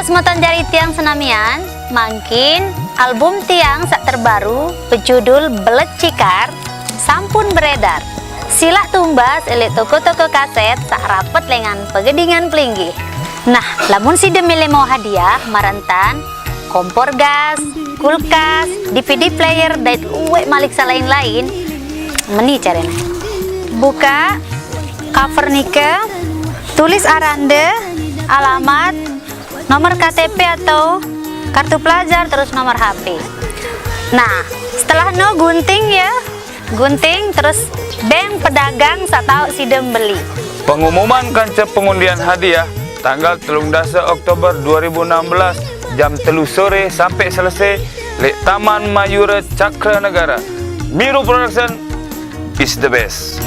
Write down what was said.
moton jari tiang senamian, mangkin album tiang sak terbaru berjudul Belet Cikar sampun beredar. Sila tumbas elek toko-toko kaset sak rapet lengan pegedingan pelinggih. Nah, lamun si demile mau hadiah marantan kompor gas, kulkas, DVD player, dan luwek malik lain-lain, meni caranya. Buka cover nike, tulis arande, alamat, nomor KTP atau kartu pelajar, terus nomor HP. Nah, setelah no gunting ya, gunting terus bank pedagang satau si dem beli. Pengumuman kancah pengundian hadiah tanggal 13 Oktober 2016 jam 3 sore sampai selesai di Taman Mayura Cakra Negara. Biru Production is the best.